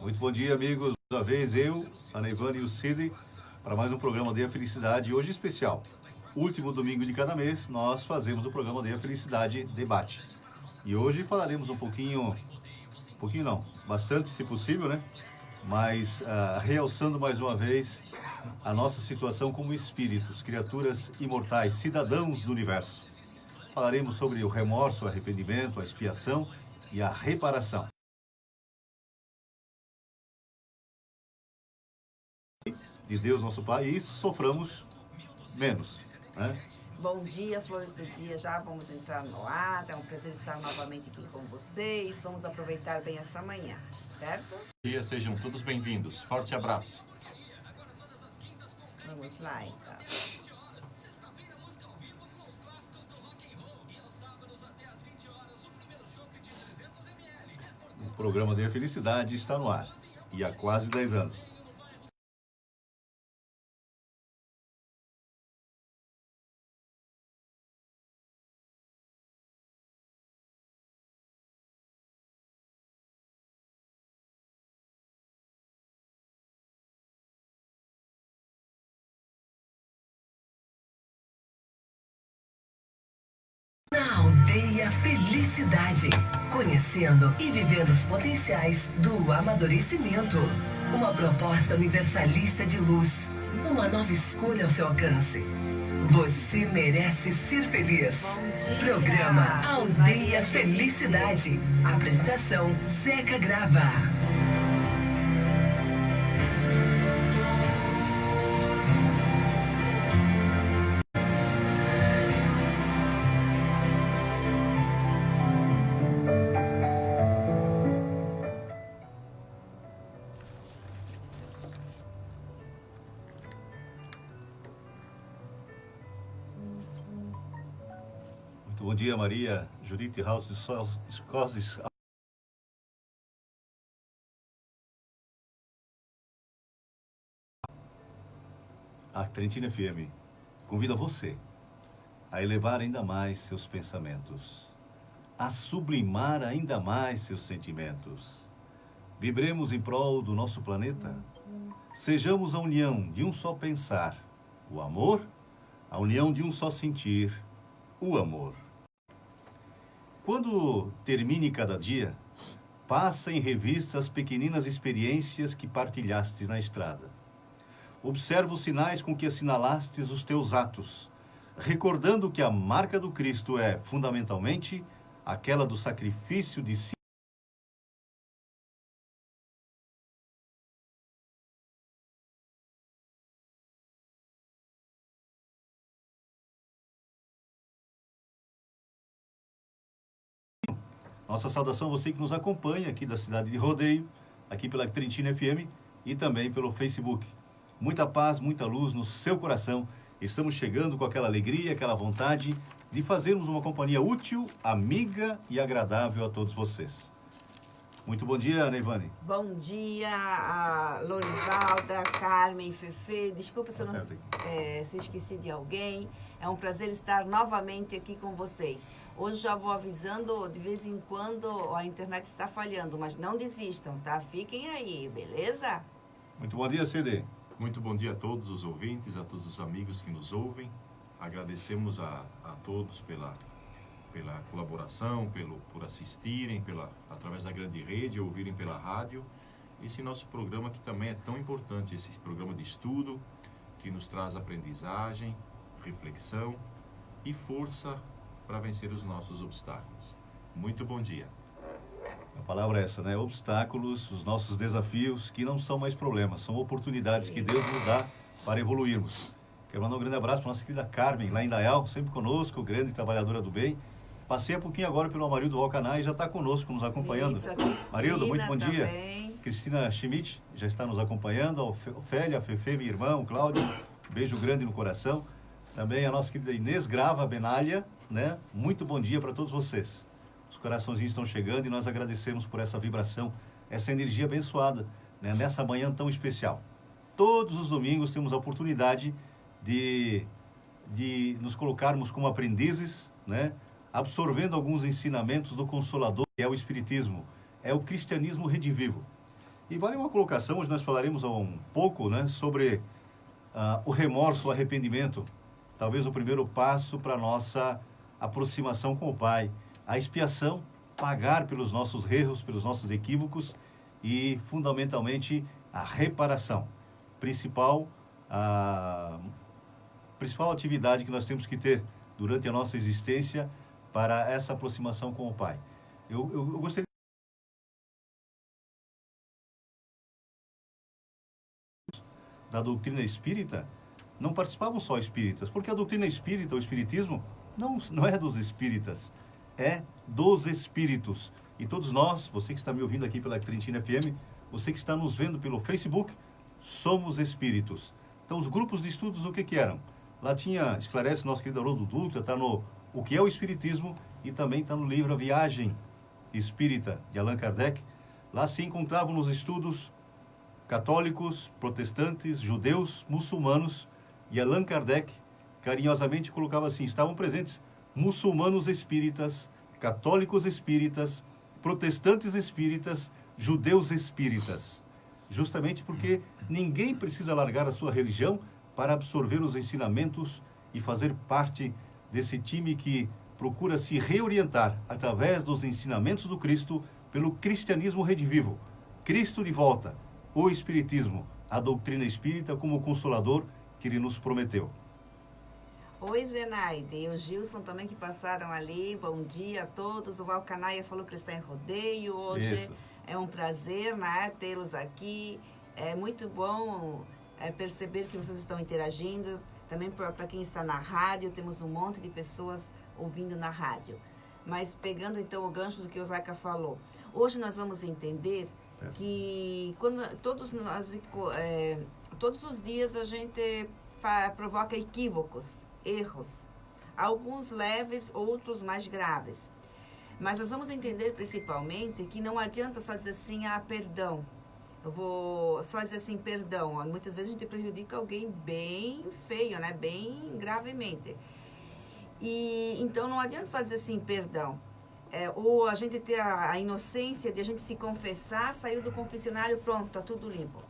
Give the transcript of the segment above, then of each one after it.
Muito bom dia, amigos. Da vez eu, a Neivane e o Cid, para mais um programa Dê a Felicidade, hoje especial. Último domingo de cada mês, nós fazemos o programa Dê a Felicidade Debate. E hoje falaremos bastante, se possível, né? Mas realçando mais uma vez a nossa situação como espíritos, criaturas imortais, cidadãos do universo. Falaremos sobre o remorso, o arrependimento, a expiação e a reparação. De Deus, nosso Pai, e soframos menos, né? Bom dia, flores do dia, já vamos entrar no ar, é um prazer estar novamente aqui com vocês, vamos aproveitar bem essa manhã, certo? Bom dia, sejam todos bem-vindos, forte abraço. Vamos lá, então. O programa Dê a Felicidade está no ar, e há quase 10 anos. Na Aldeia Felicidade, conhecendo e vivendo os potenciais do amadurecimento. Uma proposta universalista de luz, uma nova escolha ao seu alcance. Você merece ser feliz. Programa Aldeia Felicidade. Apresentação Zeca Grava. Bom dia, Maria Judith House Scoses. A Trentina FM convida você a elevar ainda mais seus pensamentos, a sublimar ainda mais seus sentimentos. Vibremos em prol do nosso planeta. Sejamos a união de um só pensar, o amor, a união de um só sentir, o amor. Quando termine cada dia, passa em revista as pequeninas experiências que partilhastes na estrada. Observa os sinais com que assinalastes os teus atos, recordando que a marca do Cristo é, fundamentalmente, aquela do sacrifício de si. Nossa saudação a você que nos acompanha aqui da cidade de Rodeio, aqui pela Trentina FM e também pelo Facebook. Muita paz, muita luz no seu coração. Estamos chegando com aquela alegria, aquela vontade de fazermos uma companhia útil, amiga e agradável a todos vocês. Muito bom dia, Neivane. Bom dia, a Lorivalda, Carmen, Fefe. Desculpa se se eu esqueci de alguém. É um prazer estar novamente aqui com vocês. Hoje já vou avisando, de vez em quando a internet está falhando, mas não desistam, tá? Fiquem aí, beleza? Muito bom dia, CD. Muito bom dia a todos os ouvintes, a todos os amigos que nos ouvem. Agradecemos a todos pela colaboração, por assistirem, através da grande rede, ouvirem pela rádio. Esse nosso programa que também é tão importante, esse programa de estudo, que nos traz aprendizagem, reflexão e força para vencer os nossos obstáculos. Muito bom dia. A palavra é essa, né? Obstáculos, os nossos desafios, que não são mais problemas, são oportunidades que Deus nos dá para evoluirmos. Quero mandar um grande abraço para a nossa querida Carmen, lá em Dayal, sempre conosco, grande trabalhadora do bem. Passei um pouquinho agora pelo Amarildo Valcaná e já está conosco, nos acompanhando. Isso, Marildo, muito bom dia. Também. Cristina Schmidt já está nos acompanhando. A Ofélia, a Fefe, minha irmã, o Cláudio, beijo grande no coração. Também a nossa querida Inês Grava Benalha, né? Muito bom dia para todos vocês. Os coraçõezinhos estão chegando e nós agradecemos por essa vibração, essa energia abençoada, né? Nessa manhã tão especial. Todos os domingos temos a oportunidade de nos colocarmos como aprendizes, né? Absorvendo alguns ensinamentos do Consolador, que é o Espiritismo, é o cristianismo redivivo. E vale uma colocação, hoje nós falaremos um pouco, né, sobre o remorso, o arrependimento. Talvez o primeiro passo para a nossa aproximação com o Pai. A expiação, pagar pelos nossos erros, pelos nossos equívocos e, fundamentalmente, a reparação. Principal atividade que nós temos que ter durante a nossa existência para essa aproximação com o Pai. Eu gostaria da doutrina espírita, não participavam só espíritas, porque a doutrina espírita, o espiritismo, não é dos espíritas, é dos espíritos. E todos nós, você que está me ouvindo aqui pela Trentina FM, você que está nos vendo pelo Facebook, somos espíritos. Então, os grupos de estudos, o que eram? Lá esclarece nosso querido Haroldo Dutra, está no O que é o Espiritismo e também está no livro A Viagem Espírita, de Allan Kardec. Lá se encontravam nos estudos católicos, protestantes, judeus, muçulmanos, e Allan Kardec carinhosamente colocava assim, estavam presentes muçulmanos espíritas, católicos espíritas, protestantes espíritas, judeus espíritas. Justamente porque ninguém precisa largar a sua religião para absorver os ensinamentos e fazer parte desse time que procura se reorientar através dos ensinamentos do Cristo pelo cristianismo redivivo. Cristo de volta, o Espiritismo, a doutrina espírita como consolador que ele nos prometeu. Oi, Zenaide, e o Gilson também que passaram ali, bom dia a todos. O Valcanaia falou que ele está em rodeio hoje. Isso. É um prazer, né, tê-los aqui. É muito bom perceber que vocês estão interagindo. Também para quem está na rádio, temos um monte de pessoas ouvindo na rádio. Mas pegando então o gancho do que o Zaca falou. Hoje nós vamos entender que todos os dias a gente provoca equívocos, erros. Alguns leves, outros mais graves. Mas nós vamos entender principalmente que não adianta só dizer assim, perdão. Eu vou só dizer assim, perdão. Muitas vezes a gente prejudica alguém bem feio, né? Bem gravemente. E então não adianta só dizer assim, perdão. Ou a gente ter a inocência de a gente se confessar, saiu do confessionário, pronto, tá tudo limpo.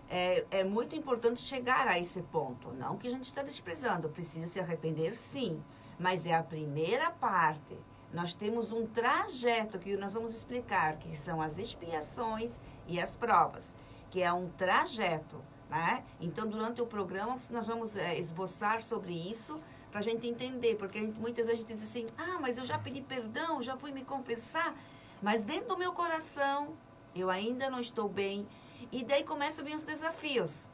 É muito importante chegar a esse ponto. Não que a gente está desprezando, precisa se arrepender, sim. Mas é a primeira parte. Nós temos um trajeto que nós vamos explicar, que são as expiações e as provas, que é um trajeto, né? Então, durante o programa, nós vamos esboçar sobre isso, para a gente entender, porque muitas vezes a gente diz assim, mas eu já pedi perdão, já fui me confessar, mas dentro do meu coração, eu ainda não estou bem. E daí começam a vir os desafios,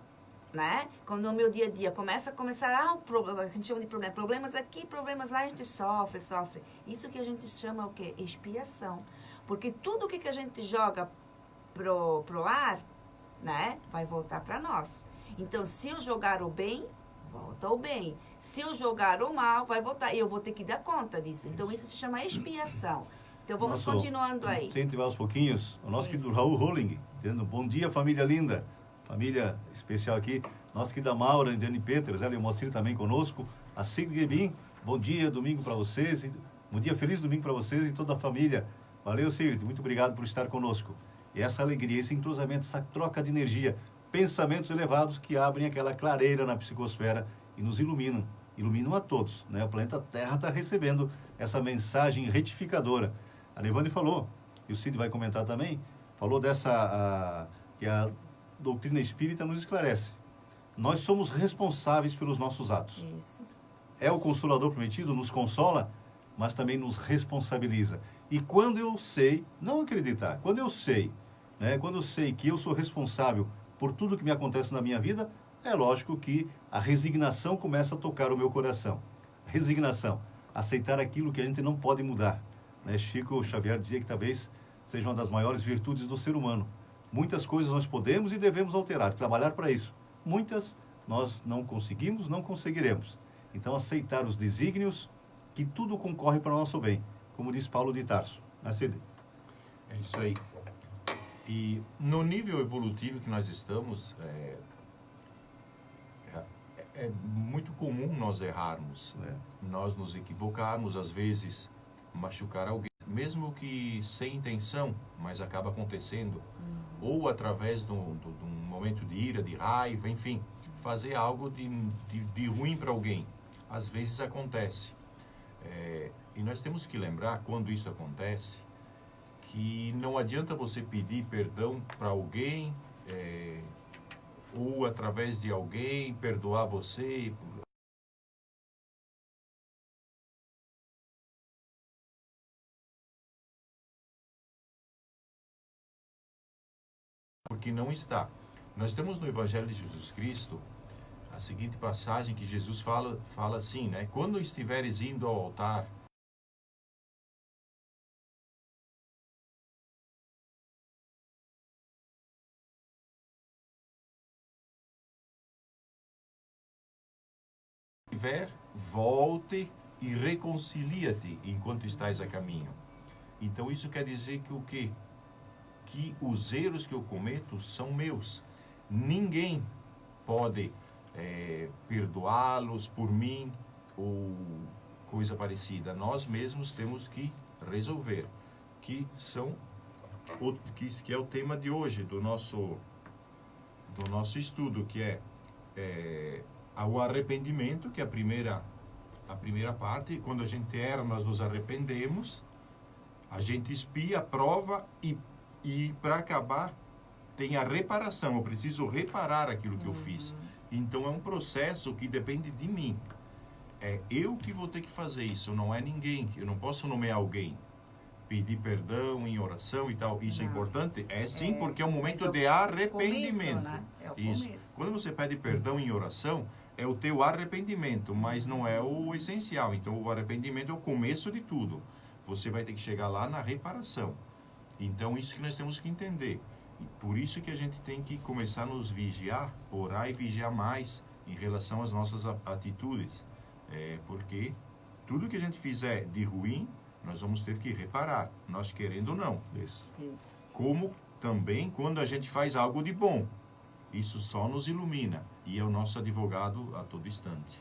né? Quando no meu dia a dia começar a gente chama de problemas aqui, problemas lá, a gente sofre. Isso que a gente chama o quê? Expiação. Porque tudo que a gente joga pro ar, né, vai voltar para nós. Então, se eu jogar o bem, volta o bem. Se eu jogar o mal, vai voltar. E eu vou ter que dar conta disso. Então, isso se chama expiação. Então, vamos continuando aí. Sem tirar aos pouquinhos, o nosso querido Raul Rolling, dizendo, bom dia, família linda. Família especial aqui. Nossa querida Maura, Indiane Peters, ela e o Mocir também conosco. A Sigrid Gebin, bom dia, domingo para vocês. Bom dia, feliz domingo para vocês e toda a família. Valeu, Sigrid, muito obrigado por estar conosco. E essa alegria, esse entrosamento, essa troca de energia, pensamentos elevados que abrem aquela clareira na psicosfera e nos iluminam a todos, né? O planeta Terra está recebendo essa mensagem retificadora. A Nevane falou, e o Cid vai comentar também, falou dessa, que a doutrina espírita nos esclarece. Nós somos responsáveis pelos nossos atos. Isso. É o Consolador prometido, nos consola, mas também nos responsabiliza. E quando eu sei, não acreditar, quando eu sei que eu sou responsável por tudo que me acontece na minha vida, é lógico que a resignação começa a tocar o meu coração. Resignação, aceitar aquilo que a gente não pode mudar. Né? Chico Xavier dizia que talvez seja uma das maiores virtudes do ser humano. Muitas coisas nós podemos e devemos alterar, trabalhar para isso. Muitas nós não conseguimos, não conseguiremos. Então, aceitar os desígnios, que tudo concorre para o nosso bem, como diz Paulo de Tarso. Né, Cid? É isso aí. E no nível evolutivo que nós estamos, é muito comum nós errarmos, nós nos equivocarmos, às vezes machucar alguém. mesmo que sem intenção, mas acaba acontecendo, ou através de um momento de ira, de raiva, enfim, fazer algo de ruim para alguém. Às vezes acontece. E nós temos que lembrar, quando isso acontece, que não adianta você pedir perdão para alguém, ou através de alguém perdoar você. Porque não está. Nós temos no Evangelho de Jesus Cristo a seguinte passagem que Jesus fala assim, né? Quando estiveres indo ao altar, volte e reconcilia-te enquanto estás a caminho. Então isso quer dizer que o quê? Que os erros que eu cometo são meus. Ninguém pode perdoá-los por mim ou coisa parecida. Nós mesmos temos que resolver, que é o tema de hoje do nosso estudo, que é o arrependimento, que é a primeira parte. Quando a gente erra, nós nos arrependemos, a gente expia, prova e para acabar tem a reparação. Eu preciso reparar aquilo que eu fiz. Então é um processo que depende de mim. É eu que vou ter que fazer isso, não é ninguém. Eu não posso nomear alguém. Pedir perdão em oração e tal. Isso é importante? É sim, porque é um momento de arrependimento. Começo, né? É o isso. começo. Quando você pede perdão em oração, é o teu arrependimento, mas não é o essencial. Então o arrependimento é o começo de tudo. Você vai ter que chegar lá na reparação. Então isso que nós temos que entender. E por isso que a gente tem que começar a nos vigiar, orar e vigiar mais em relação às nossas atitudes. Porque tudo que a gente fizer de ruim, nós vamos ter que reparar, nós querendo ou não. Isso. Como também quando a gente faz algo de bom. Isso só nos ilumina e é o nosso advogado a todo instante.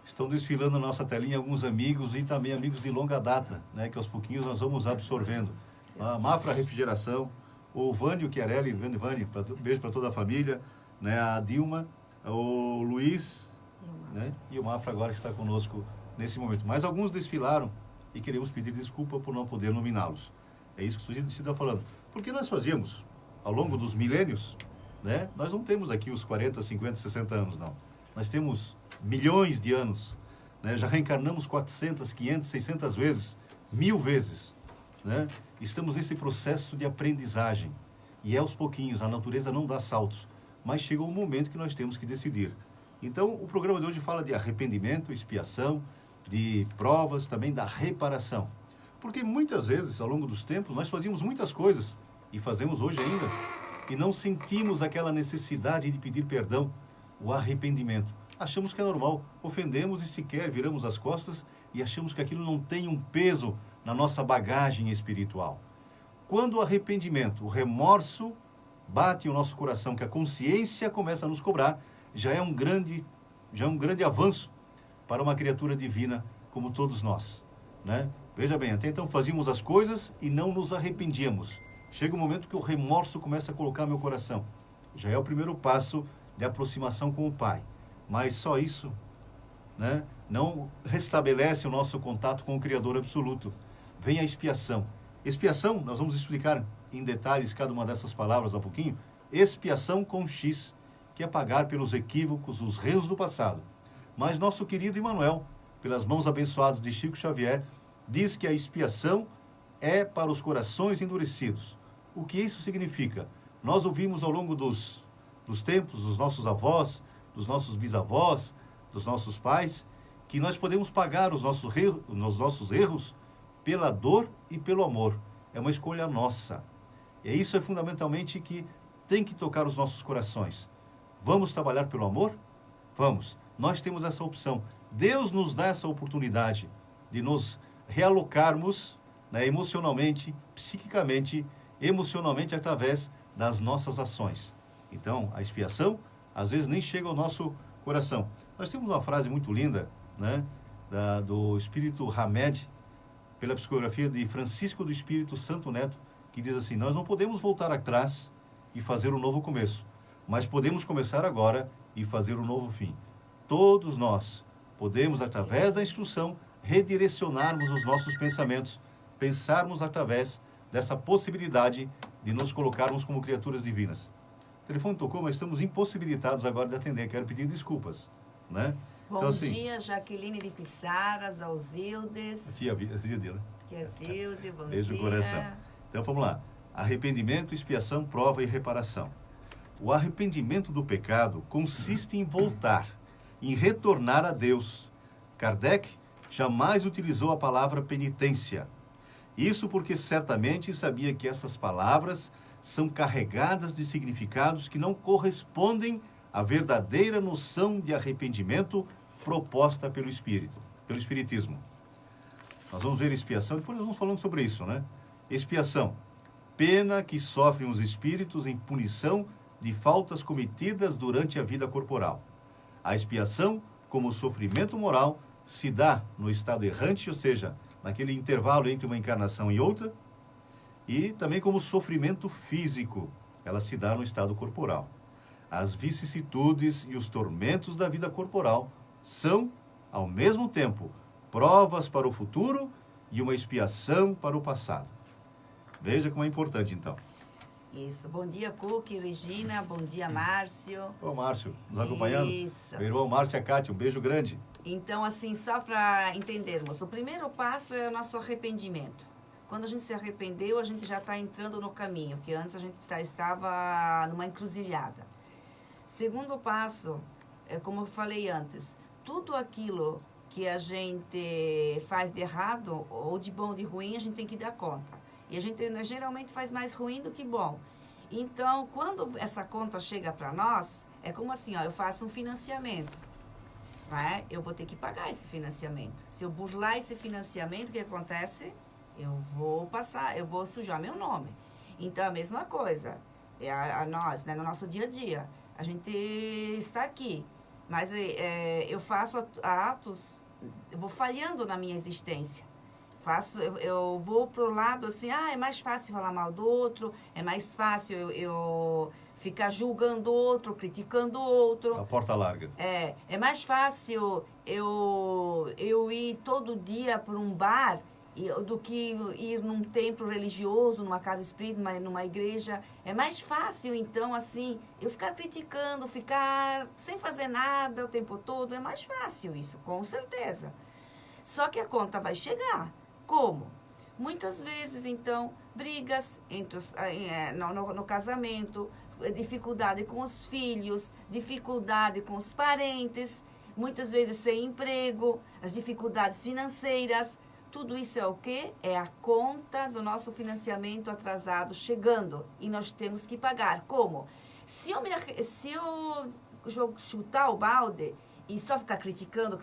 Estão desfilando na nossa telinha alguns amigos e também amigos de longa data, né, que aos pouquinhos nós vamos absorvendo. A Mafra Refrigeração, o Vânio Chiarelli, Vânio, beijo para toda a família, né, a Dilma, o Luiz, né, e o Mafra agora que está conosco nesse momento. Mas alguns desfilaram e queremos pedir desculpa por não poder nominá-los. É isso que o Suzy está falando. Porque nós fazíamos, ao longo dos milênios, né, nós não temos aqui os 40, 50, 60 anos, não. Nós temos milhões de anos, né, já reencarnamos 400, 500, 600 vezes, 1000 vezes, né? Estamos nesse processo de aprendizagem e aos pouquinhos, a natureza não dá saltos, mas chega um momento que nós temos que decidir. Então, o programa de hoje fala de arrependimento, expiação, de provas, também da reparação. Porque muitas vezes, ao longo dos tempos, nós fazíamos muitas coisas, e fazemos hoje ainda, e não sentimos aquela necessidade de pedir perdão, o arrependimento. Achamos que é normal, ofendemos e sequer viramos as costas e achamos que aquilo não tem um peso na nossa bagagem espiritual. Quando o arrependimento, o remorso bate em nosso coração, que a consciência começa a nos cobrar, já é um grande avanço para uma criatura divina como todos nós, né? Veja bem, até então fazíamos as coisas e não nos arrependíamos. Chega um momento que o remorso começa a colocar meu coração. Já é o primeiro passo de aproximação com o Pai. Mas só isso, né, não restabelece o nosso contato com o Criador absoluto. Vem a expiação. Expiação, nós vamos explicar em detalhes cada uma dessas palavras há pouquinho. Expiação com X, que é pagar pelos equívocos, os erros do passado. Mas nosso querido Emmanuel, pelas mãos abençoadas de Chico Xavier, diz que a expiação é para os corações endurecidos. O que isso significa? Nós ouvimos ao longo dos tempos, dos nossos avós, dos nossos bisavós, dos nossos pais, que nós podemos pagar os nossos erros pela dor e pelo amor. É uma escolha nossa. E isso é fundamentalmente que tem que tocar os nossos corações. Vamos trabalhar pelo amor? Vamos. Nós temos essa opção. Deus nos dá essa oportunidade de nos realocarmos, né, emocionalmente, psiquicamente, emocionalmente através das nossas ações. Então, a expiação, às vezes, nem chega ao nosso coração. Nós temos uma frase muito linda, né, do espírito Hamed, pela psicografia de Francisco do Espírito Santo Neto, que diz assim: nós não podemos voltar atrás e fazer um novo começo, mas podemos começar agora e fazer um novo fim. Todos nós podemos, através da instrução, redirecionarmos os nossos pensamentos, pensarmos através dessa possibilidade de nos colocarmos como criaturas divinas. O telefone tocou, mas estamos impossibilitados agora de atender. Quero pedir desculpas, né? Bom então, assim, dia, Jaqueline de Pissaras, Alzildes. Tia Zilde, né? Tia Zilde, bom Beijo no dia. coração. Então vamos lá. Arrependimento, expiação, prova e reparação. O arrependimento do pecado consiste em voltar, em retornar a Deus. Kardec jamais utilizou a palavra penitência. Isso porque certamente sabia que essas palavras são carregadas de significados que não correspondem à verdadeira noção de arrependimento proposta pelo Espírito, pelo Espiritismo. Nós vamos ver expiação, depois nós vamos falando sobre isso, né? Expiação, pena que sofrem os espíritos em punição de faltas cometidas durante a vida corporal. A expiação, como sofrimento moral, se dá no estado errante, ou seja, naquele intervalo entre uma encarnação e outra, e também como sofrimento físico, ela se dá no estado corporal. As vicissitudes e os tormentos da vida corporal são, ao mesmo tempo, provas para o futuro e uma expiação para o passado. Veja como é importante, então. Isso. Bom dia, Cuque, Regina. Bom dia, Márcio. Ô, Márcio, nos acompanhando? Isso. Meu irmão Márcio e a Cátia, um beijo grande. Então, assim, só para entendermos, o primeiro passo é o nosso arrependimento. Quando a gente se arrependeu, a gente já está entrando no caminho, que antes a gente estava numa encruzilhada. Segundo passo, é como eu falei antes, tudo aquilo que a gente faz de errado, ou de bom ou de ruim, a gente tem que dar conta. E a gente geralmente faz mais ruim do que bom. Então, quando essa conta chega para nós, é como assim, ó, eu faço um financiamento. Né? Eu vou ter que pagar esse financiamento. Se eu burlar esse financiamento, o que acontece? Eu vou sujar meu nome. Então, a mesma coisa. A nós, né, no nosso dia a dia. A gente está aqui, mas eu faço atos, eu vou falhando na minha existência. Eu vou pro lado assim, é mais fácil falar mal do outro, é mais fácil eu ficar julgando o outro, criticando o outro. A porta larga. É mais fácil eu ir todo dia para um bar do que ir num templo religioso, numa casa espírita, numa igreja. É mais fácil, então, assim, eu ficar criticando, ficar sem fazer nada o tempo todo. É mais fácil isso, com certeza. Só que a conta vai chegar. Como? Muitas vezes, então, brigas no casamento, dificuldade com os filhos, dificuldade com os parentes, muitas vezes sem emprego, as dificuldades financeiras. Tudo isso é o quê? É a conta do nosso financiamento atrasado chegando e nós temos que pagar. Como? Se eu chutar o balde e só ficar criticando,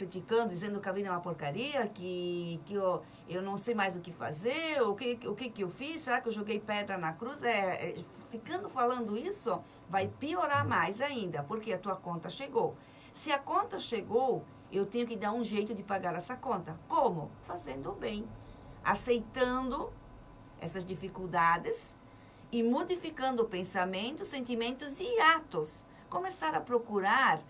dizendo que a vida é uma porcaria, que eu não sei mais o que fazer, o que eu fiz, será que eu joguei pedra na cruz? Ficando falando isso, vai piorar mais ainda, porque a tua conta chegou. Se a conta chegou, eu tenho que dar um jeito de pagar essa conta. Como? Fazendo o bem. Aceitando essas dificuldades e modificando pensamentos, sentimentos e atos. Começar a procurar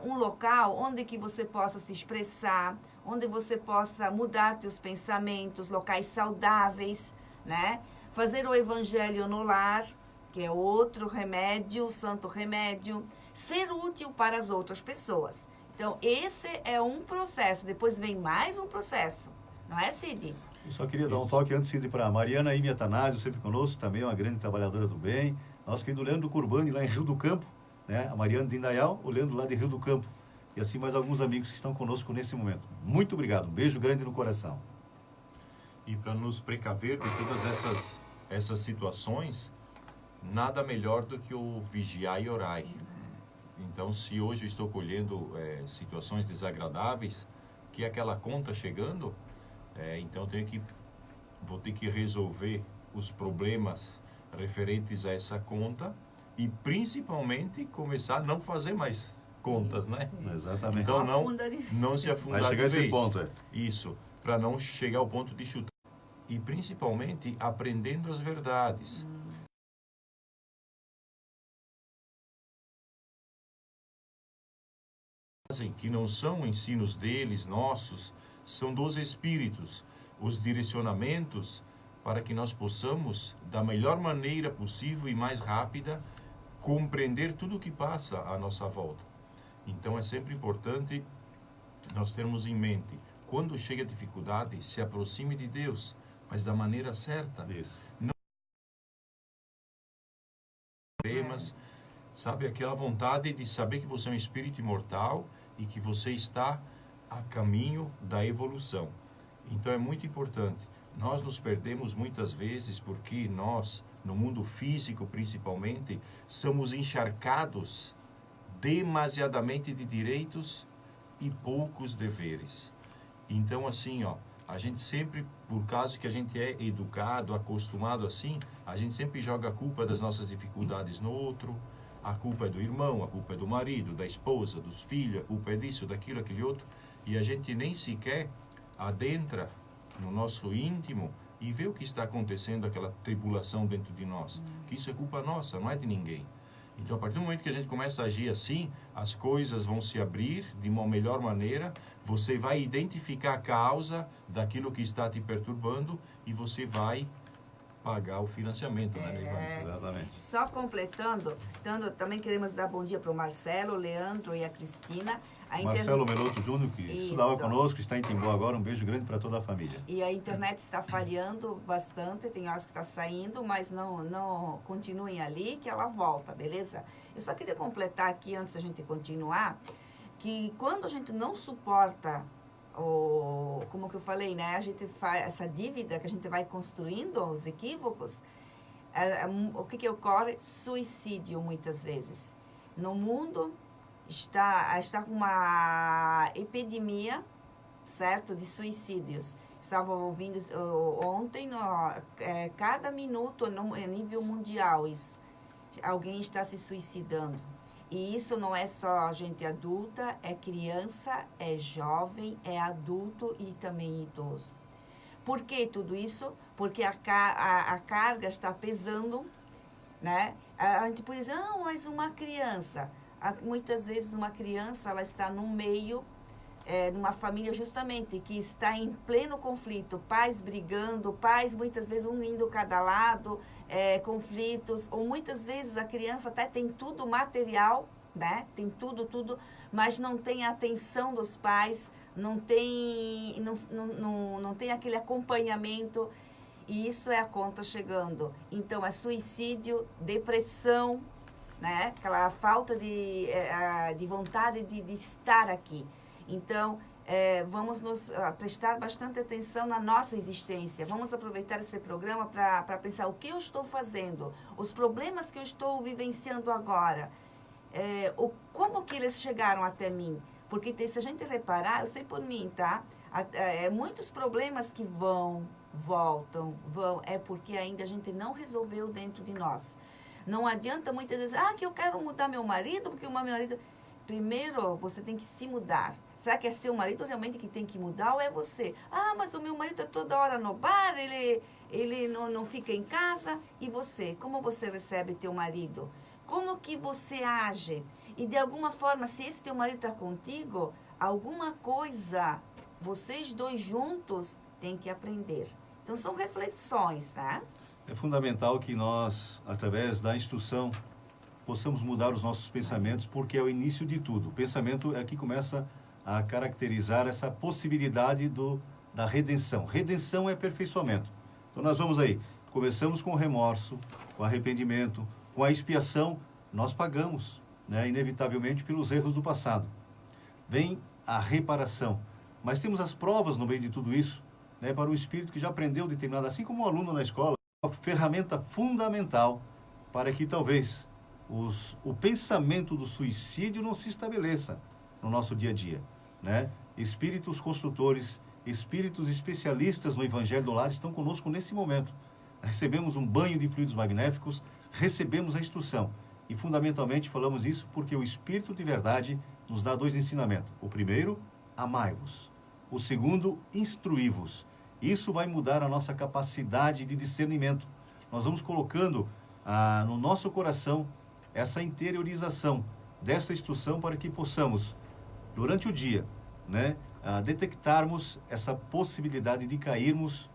um local onde que você possa se expressar, onde você possa mudar teus pensamentos, locais saudáveis, né? Fazer o evangelho no lar, que é outro remédio, santo remédio. Ser útil para as outras pessoas. Então, esse é um processo. Depois vem mais um processo. Não é, Cid? Eu só queria dar um toque antes, Cid, para a Mariana Ime Atanásio, sempre conosco, também uma grande trabalhadora do bem. Nosso querido Leandro Curbani, lá em Rio do Campo, né? A Mariana de Indaial, o Leandro lá de Rio do Campo. E assim mais alguns amigos que estão conosco nesse momento. Muito obrigado. Um beijo grande no coração. E para nos precaver de todas essas situações, nada melhor do que o vigiar e orar. Então, se hoje eu estou colhendo situações desagradáveis, que é aquela conta chegando, então vou ter que resolver os problemas referentes a essa conta e, principalmente, começar a não fazer mais contas, né? Exatamente. Então, não se afundar vai chegar de vez. esse ponto, Isso. para não chegar ao ponto de chutar. E principalmente aprendendo as verdades. Que não são ensinos deles, nossos, são dos Espíritos, os direcionamentos para que nós possamos, da melhor maneira possível e mais rápida, compreender tudo o que passa à nossa volta. Então é sempre importante nós termos em mente, quando chega a dificuldade, se aproxime de Deus, mas da maneira certa. Isso. Não problemas, sabe, aquela vontade de saber que você é um espírito imortal e que você está a caminho da evolução. Então é muito importante. Nós nos perdemos muitas vezes porque nós, no mundo físico principalmente, somos encharcados demasiadamente de direitos e poucos deveres. Então assim, a gente sempre, por causa que a gente é educado, acostumado assim, a gente sempre joga a culpa das nossas dificuldades no outro. A culpa é do irmão, a culpa é do marido, da esposa, dos filhos, a culpa é disso, daquilo, aquele outro. E a gente nem sequer adentra no nosso íntimo e vê o que está acontecendo, aquela tribulação dentro de nós. Que isso é culpa nossa, não é de ninguém. Então, a partir do momento que a gente começa a agir assim, as coisas vão se abrir de uma melhor maneira, você vai identificar a causa daquilo que está te perturbando e você vai pagar o financiamento, né, Neivane? Exatamente. Só completando, também queremos dar bom dia para o Marcelo, o Leandro e a Cristina. Marcelo Meloto Júnior, que estudava conosco, está em Timbó agora. Um beijo grande para toda a família. E a internet está falhando bastante, tem horas que está saindo, mas não continuem ali, que ela volta, beleza? Eu só queria completar aqui, antes da gente continuar, que quando a gente não suporta, como que eu falei, né? A gente faz essa dívida que a gente vai construindo, os equívocos, o que ocorre? Suicídio, muitas vezes. No mundo está com uma epidemia, certo, de suicídios. Estava ouvindo ontem, cada minuto, a nível mundial, isso, alguém está se suicidando. E isso não é só gente adulta, é criança, é jovem, é adulto e também idoso. Por que tudo isso? Porque a carga está pesando, né? A gente pode dizer, mas uma criança. Muitas vezes uma criança, ela está no meio numa família justamente que está em pleno conflito, pais brigando, pais muitas vezes um indo cada lado, conflitos, ou muitas vezes a criança até tem tudo material, né? Tem tudo, mas não tem a atenção dos pais, não tem aquele acompanhamento, e isso é a conta chegando. Então, é suicídio, depressão, né? Aquela falta de vontade de estar aqui. Então, vamos nos prestar bastante atenção na nossa existência. Vamos aproveitar esse programa para pensar o que eu estou fazendo, os problemas que eu estou vivenciando agora, como que eles chegaram até mim. Porque se a gente reparar, eu sei por mim, tá? Muitos problemas que voltam, é porque ainda a gente não resolveu dentro de nós. Não adianta muitas vezes, que eu quero mudar meu marido, porque o meu marido... Primeiro, você tem que se mudar. Será que é seu marido realmente que tem que mudar ou é você? Mas o meu marido está toda hora no bar, ele não fica em casa. E você? Como você recebe teu marido? Como que você age? E de alguma forma, se esse teu marido está contigo, alguma coisa, vocês dois juntos têm que aprender. Então, são reflexões, tá? É fundamental que nós, através da instrução, possamos mudar os nossos pensamentos, porque é o início de tudo. O pensamento é que começa a caracterizar essa possibilidade da redenção. Redenção é aperfeiçoamento. Então nós vamos aí, começamos com o remorso, com o arrependimento, com a expiação, nós pagamos, né, inevitavelmente pelos erros do passado. Vem a reparação. Mas temos as provas no meio de tudo isso, né, para o espírito que já aprendeu determinado, assim como o aluno na escola, uma ferramenta fundamental para que talvez o pensamento do suicídio não se estabeleça no nosso dia a dia, né? Espíritos construtores, espíritos especialistas no Evangelho do Lar estão conosco nesse momento. Recebemos um banho de fluidos magnéficos, recebemos a instrução. E fundamentalmente falamos isso porque o Espírito de verdade nos dá dois ensinamentos. O primeiro, amai-vos. O segundo, instruí-vos. Isso vai mudar a nossa capacidade de discernimento. Nós vamos colocando no nosso coração essa interiorização dessa instrução para que possamos, durante o dia, né, detectarmos essa possibilidade de cairmos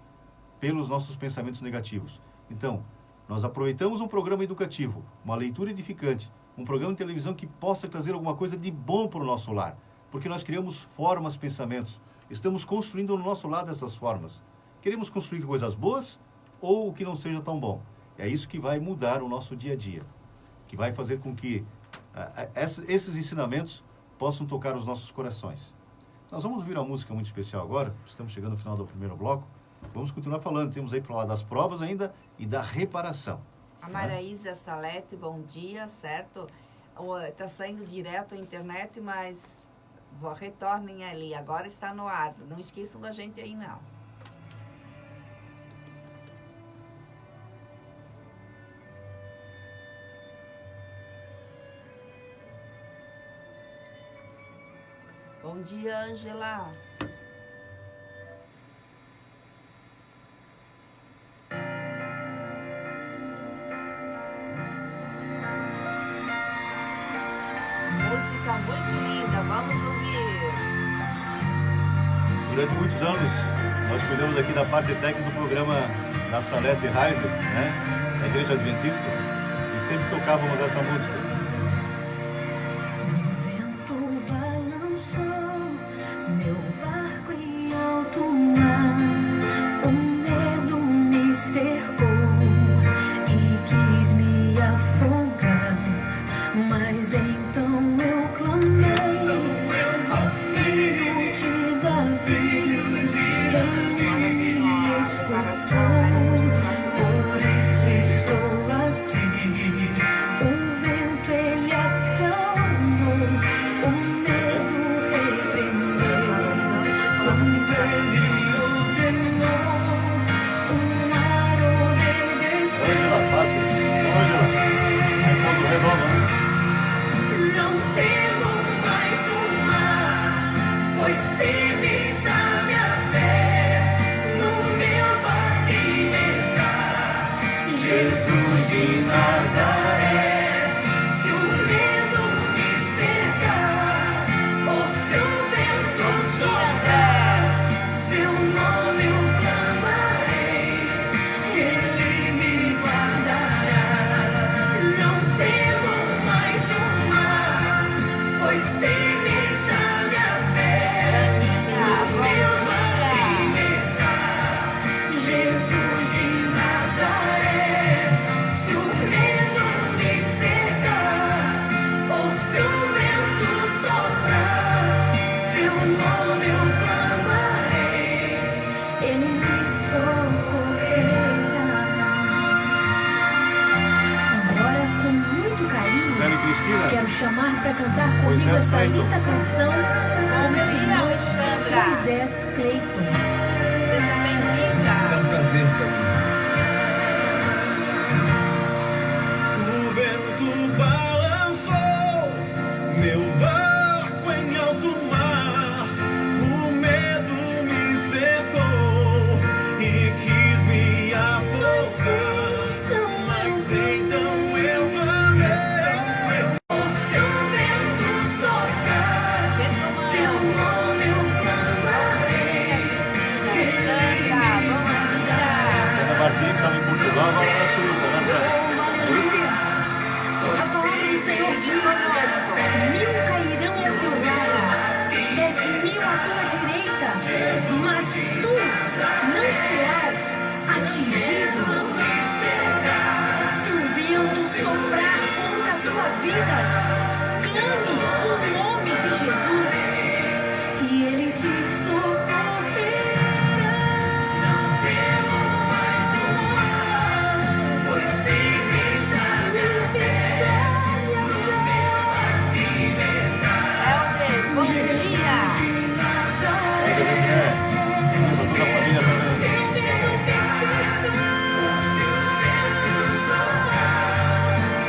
pelos nossos pensamentos negativos. Então, nós aproveitamos um programa educativo, uma leitura edificante, um programa de televisão que possa trazer alguma coisa de bom para o nosso lar, porque nós criamos formas, pensamentos, estamos construindo no nosso lado essas formas. Queremos construir coisas boas ou o que não seja tão bom. É isso que vai mudar o nosso dia a dia, que vai fazer com que esses ensinamentos possam tocar os nossos corações. Nós vamos ouvir uma música muito especial agora, estamos chegando no final do primeiro bloco. Vamos continuar falando, temos aí para falar das provas ainda e da reparação. A Maraísa Salete, bom dia, certo? Está saindo direto à internet, mas retornem ali, agora está no ar. Não esqueçam da gente aí, não. Bom dia, Ângela. Música muito linda, vamos ouvir. Durante muitos anos, nós cuidamos aqui da parte técnica do programa da Salete Heiser, né, da Igreja Adventista, e sempre tocávamos essa música. Quero chamar para cantar comigo essa linda canção. Bom dia, Alexandra. Moisés Cleiton. Seja bem-vinda. É um prazer para mim. O vento balançou meu barco em alto mar. O medo me cercou e quis me afogar. Mas então eu clamei. Estava em Portugal, agora na Suíça, né, A palavra do Senhor diz: 1000 cairão ao teu lado, 10.000 à tua direita, mas tu não serás atingido. Se o vento soprar contra a tua vida, clame o nome de Jesus e Ele te socorrerá.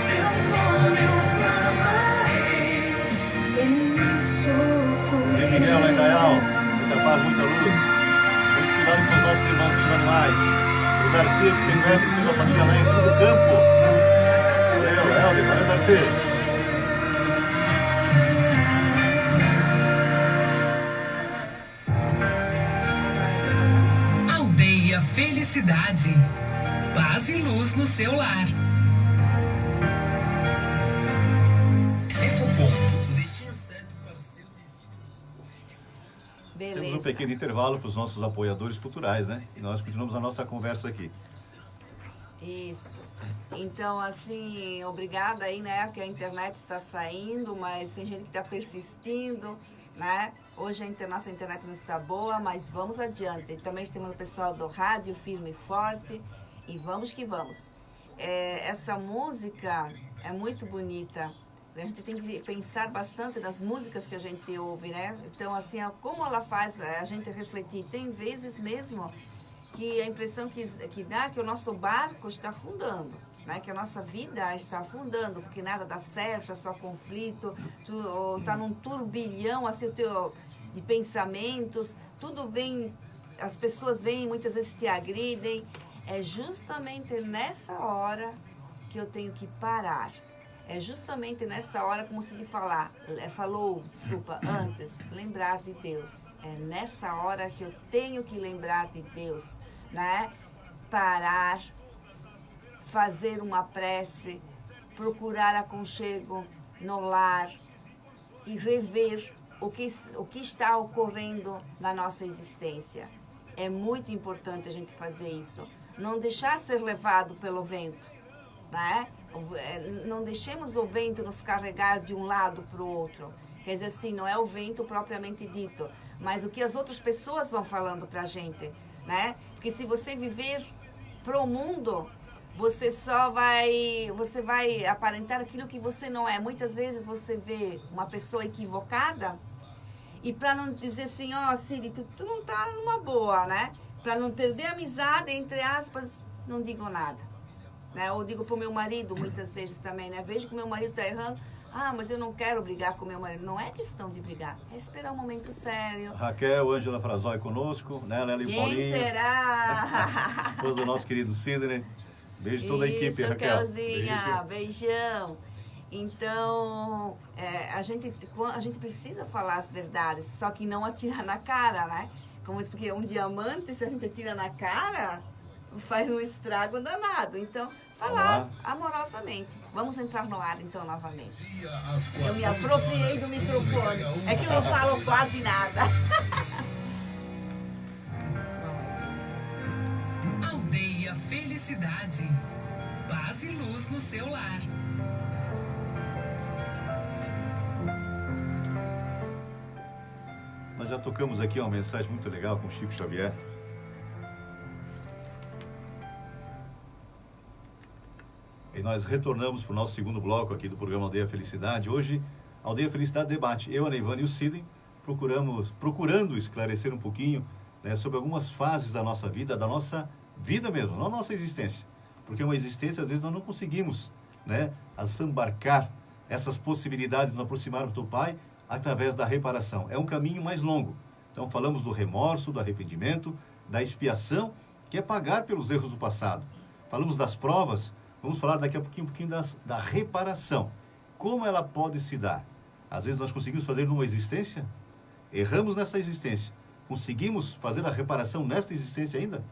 Seu nome eu clamo. você. Aldeia Felicidade. Paz e luz no seu lar. Beleza. Temos um pequeno intervalo para os nossos apoiadores culturais, né? E nós continuamos a nossa conversa aqui. Isso. Então, assim, obrigada aí, né? Porque a internet está saindo, mas tem gente que está persistindo, né? Hoje nossa internet não está boa, mas vamos adiante. Também temos o pessoal do rádio, firme e forte, e vamos que vamos. Essa música é muito bonita. A gente tem que pensar bastante nas músicas que a gente ouve, né? Então, assim, como ela faz a gente refletir. Tem vezes mesmo que a impressão que dá que o nosso barco está afundando, né? Que a nossa vida está afundando, porque nada dá certo, é só conflito, está num turbilhão assim, de pensamentos, tudo vem, as pessoas vêm, muitas vezes te agridem. É justamente nessa hora que eu tenho que parar. É justamente nessa hora, como se falou antes, lembrar de Deus. É nessa hora que eu tenho que lembrar de Deus, né? Parar, fazer uma prece, procurar aconchego no lar e rever o que está ocorrendo na nossa existência. É muito importante a gente fazer isso. Não deixar ser levado pelo vento, né? Não deixemos o vento nos carregar de um lado para o outro. Quer dizer assim, não é o vento propriamente dito, mas o que as outras pessoas vão falando para a gente, né? Porque se você viver pro mundo, você vai aparentar aquilo que você não é. Muitas vezes você vê uma pessoa equivocada e para não dizer assim, Cid, tu não tá numa boa, né? Para não perder a amizade, entre aspas, não digo nada. Né? Eu digo pro meu marido muitas vezes também, né? Vejo que o meu marido está errando. Mas eu não quero brigar com o meu marido. Não é questão de brigar, é esperar um momento sério. Raquel, Ângela Frazói conosco, né? Lela e Paulinho. Quem será? Todo o nosso querido Sidney. Beijo toda a equipe, Raquel. Kelzinha, beijão. Então, a gente precisa falar as verdades, só que não atirar na cara, né? Porque um diamante, se a gente atira na cara, faz um estrago danado. Então, falar amorosamente. Vamos entrar no ar, então, novamente. Eu me apropriei do microfone. É que eu não falo quase nada. Aldeia Felicidade. Paz e luz no seu lar. Nós já tocamos aqui uma mensagem muito legal com o Chico Xavier. E nós retornamos para o nosso segundo bloco aqui do programa Aldeia Felicidade. Hoje, Aldeia Felicidade debate. Eu, a Neivana e o Sidney procurando esclarecer um pouquinho, né, sobre algumas fases da nossa vida mesmo, não a nossa existência. Porque uma existência, às vezes, nós não conseguimos, né, assambarcar essas possibilidades de nos aproximarmos do Pai através da reparação. É um caminho mais longo. Então, falamos do remorso, do arrependimento, da expiação, que é pagar pelos erros do passado. Falamos das provas. Vamos falar daqui a pouquinho da reparação. Como ela pode se dar? Às vezes nós conseguimos fazer numa existência, erramos nessa existência. Conseguimos fazer a reparação nesta existência ainda?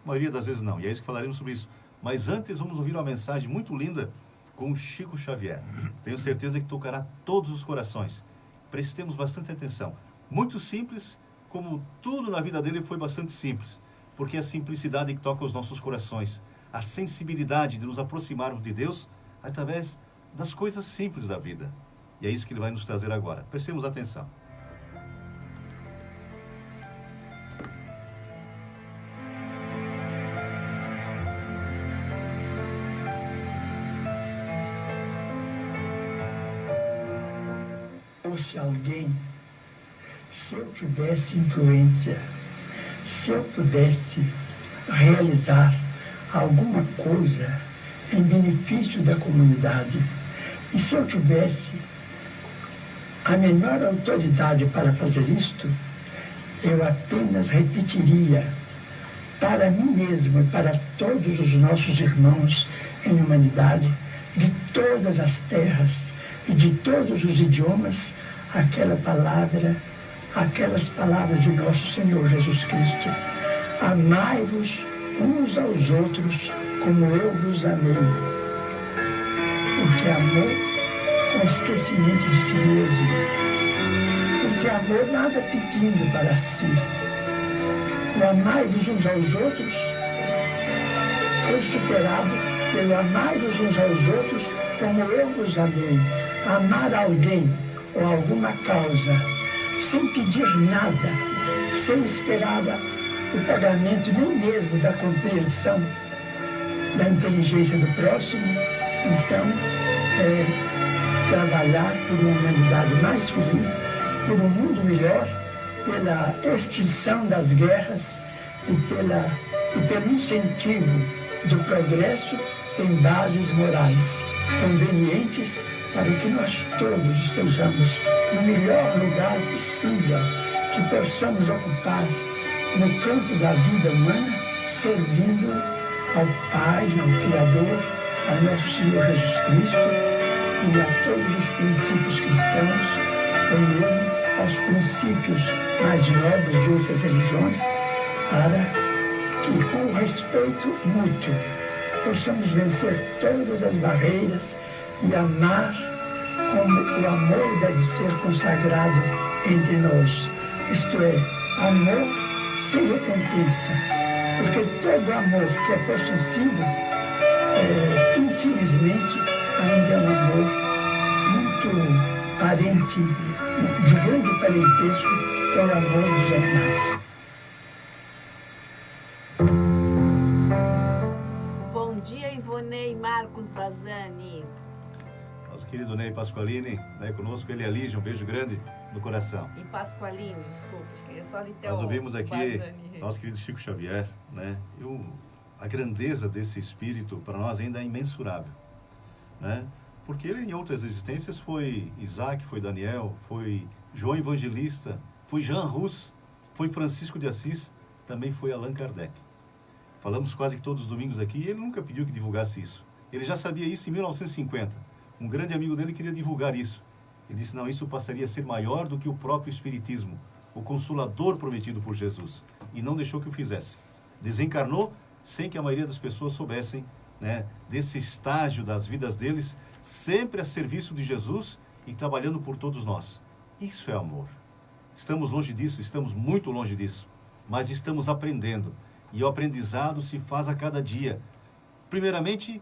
A maioria das vezes não. E é isso que falaremos sobre isso. Mas antes vamos ouvir uma mensagem muito linda com o Chico Xavier. Tenho certeza que tocará todos os corações. Prestemos bastante atenção. Muito simples, como tudo na vida dele foi bastante simples. Porque é a simplicidade que toca os nossos corações. A sensibilidade de nos aproximarmos de Deus através das coisas simples da vida. E é isso que ele vai nos trazer agora. Prestemos atenção. Fosse alguém, se eu tivesse influência, se eu pudesse realizar alguma coisa em benefício da comunidade, e se eu tivesse a menor autoridade para fazer isto, eu apenas repetiria para mim mesmo e para todos os nossos irmãos em humanidade de todas as terras e de todos os idiomas aquelas palavras de nosso Senhor Jesus Cristo. Amai-vos uns aos outros como eu vos amei. Porque amor é um esquecimento de si mesmo. Porque amor nada pedindo para si. O amai-vos uns aos outros foi superado pelo amai-vos uns aos outros como eu vos amei. Amar alguém ou alguma causa sem pedir nada, sem esperar o pagamento nem mesmo da compreensão da inteligência do próximo, então trabalhar por uma humanidade mais feliz, por um mundo melhor, pela extinção das guerras e pelo incentivo do progresso em bases morais convenientes para que nós todos estejamos no melhor lugar possível, que possamos ocupar no campo da vida humana, servindo ao Pai, ao Criador, a nosso Senhor Jesus Cristo e a todos os princípios cristãos, ou mesmo aos princípios mais nobres de outras religiões, para que, com o respeito mútuo, possamos vencer todas as barreiras e amar como o amor deve ser consagrado entre nós. Isto é, amor sem recompensa. Porque todo amor que é possessivo, infelizmente, ainda é um amor muito parente, de grande parentesco, com o amor dos animais. Bom dia, Ivonei Marcos Bazani. Nosso querido Ney Pasqualini, conosco, ele é Lígia, um beijo grande no coração. Em Pasqualini, desculpa, acho que é só Litel. Nós ouvimos aqui Bazani. nosso querido Chico Xavier, né? A grandeza desse espírito para nós ainda é imensurável, né? Porque ele em outras existências foi Isaac, foi Daniel, foi João Evangelista, foi Jean Rus, foi Francisco de Assis, também foi Allan Kardec. Falamos quase que todos os domingos aqui e ele nunca pediu que divulgasse isso. Ele já sabia isso em 1950. Um grande amigo dele queria divulgar isso. Ele disse, não, isso passaria a ser maior do que o próprio Espiritismo, o Consolador prometido por Jesus. E não deixou que o fizesse. Desencarnou sem que a maioria das pessoas soubessem, né, desse estágio das vidas deles, sempre a serviço de Jesus e trabalhando por todos nós. Isso é amor. Estamos longe disso, estamos muito longe disso. Mas estamos aprendendo. E o aprendizado se faz a cada dia. Primeiramente,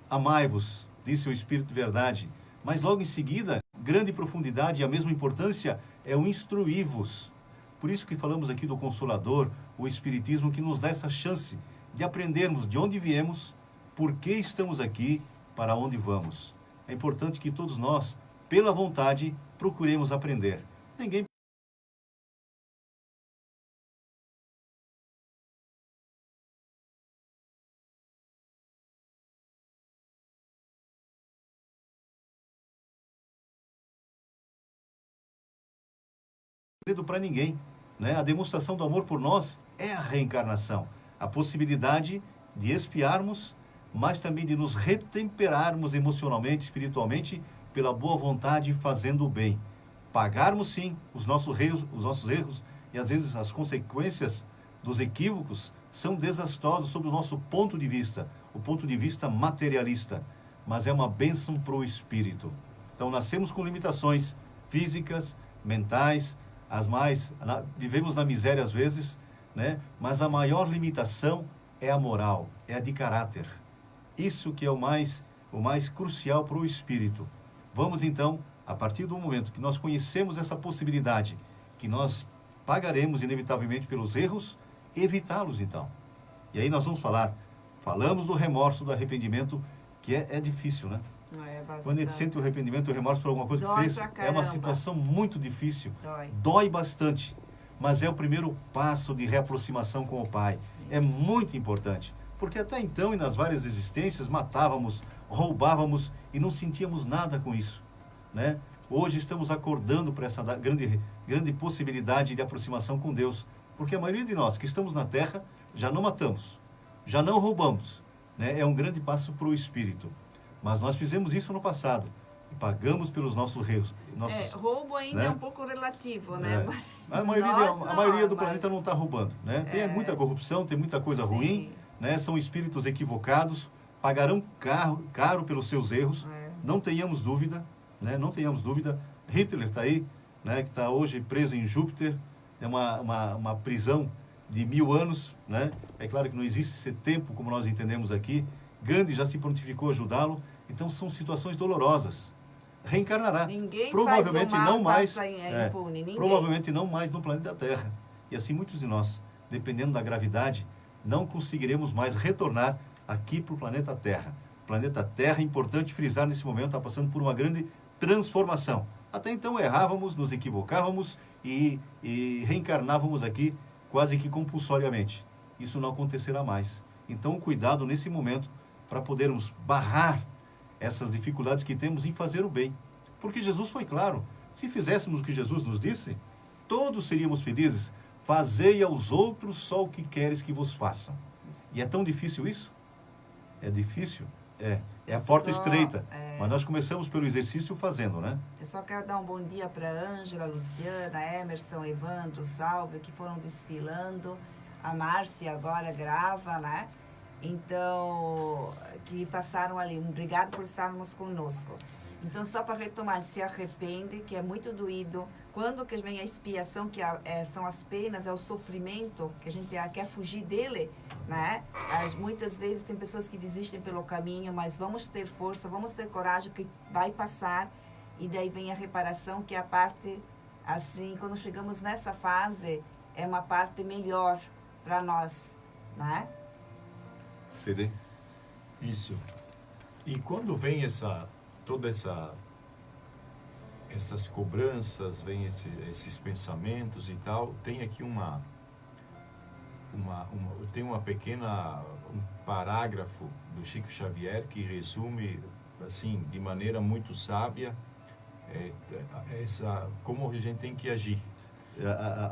amai-vos, disse o Espírito de Verdade. Mas logo em seguida, grande profundidade e a mesma importância é o instruí-vos. Por isso que falamos aqui do Consolador, o Espiritismo, que nos dá essa chance de aprendermos de onde viemos, por que estamos aqui, para onde vamos. É importante que todos nós, pela vontade, procuremos aprender. Ninguém para ninguém, né? A demonstração do amor por nós é a reencarnação, a possibilidade de expiarmos, mas também de nos retemperarmos emocionalmente, espiritualmente, pela boa vontade, fazendo o bem. Pagarmos sim os nossos erros e às vezes as consequências dos equívocos são desastrosas sob o nosso ponto de vista, o ponto de vista materialista, mas é uma bênção para o espírito. Então nascemos com limitações físicas, mentais, vivemos na miséria às vezes, né? Mas a maior limitação é a moral, é a de caráter. Isso que é o mais crucial para o espírito. Vamos então, a partir do momento que nós conhecemos essa possibilidade, que nós pagaremos inevitavelmente pelos erros, evitá-los então. E aí nós vamos falamos do remorso, do arrependimento, que é difícil, né? Quando a gente sente o arrependimento, o remorso por alguma coisa que fez, é uma situação muito difícil. Dói bastante, mas é o primeiro passo de reaproximação com o Pai. É muito importante, porque até então, e nas várias existências, matávamos, roubávamos e não sentíamos nada com isso, né? Hoje estamos acordando para essa grande possibilidade de aproximação com Deus, porque a maioria de nós que estamos na Terra já não matamos, já não roubamos, né? É um grande passo para o espírito. Mas nós fizemos isso no passado e pagamos pelos nossos erros. Roubo ainda né? é um pouco relativo, né? A maioria do planeta mas- não está roubando, né? Tem muita corrupção, tem muita coisa Sim. ruim, né? São espíritos equivocados, pagarão caro pelos seus erros, não tenhamos dúvida, né? Não tenhamos dúvida. Hitler está aí, né? Que está hoje preso em Júpiter, é uma prisão de 1000 anos, né? É claro que não existe esse tempo como nós entendemos aqui. Gandhi já se prontificou a ajudá-lo, então são situações dolorosas. Reencarnará. Ninguém Provavelmente faz o mal não mais, passa impune, ninguém. provavelmente não mais no planeta Terra. E assim muitos de nós, dependendo da gravidade, não conseguiremos mais retornar aqui para o planeta Terra. O planeta Terra, é importante frisar nesse momento, está passando por uma grande transformação. Até então errávamos, nos equivocávamos e reencarnávamos aqui quase que compulsoriamente. Isso não acontecerá mais. Então, cuidado nesse momento para podermos barrar essas dificuldades que temos em fazer o bem. Porque Jesus foi claro, se fizéssemos o que Jesus nos disse, todos seríamos felizes. Fazei aos outros só o que queres que vos façam. E é tão difícil isso? É difícil? É a porta estreita. Mas nós começamos pelo exercício fazendo, né? Eu só quero dar um bom dia para Ângela, Luciana, Emerson, Evandro, Salve, que foram desfilando. A Márcia agora grava, né? Então, que passaram ali. Obrigado por estarmos conosco. Então, só para retomar, se arrepende, que é muito doído. Quando que vem a expiação, que são as penas, é o sofrimento, que a gente quer fugir dele, né? Muitas vezes tem pessoas que desistem pelo caminho, mas vamos ter força, vamos ter coragem, que vai passar. E daí vem a reparação, que é a parte, assim, quando chegamos nessa fase, é uma parte melhor para nós, né? CD? Isso. E quando vem essas cobranças, vem esses pensamentos e tal, tem aqui tem um parágrafo do Chico Xavier que resume, assim, de maneira muito sábia, como a gente tem que agir.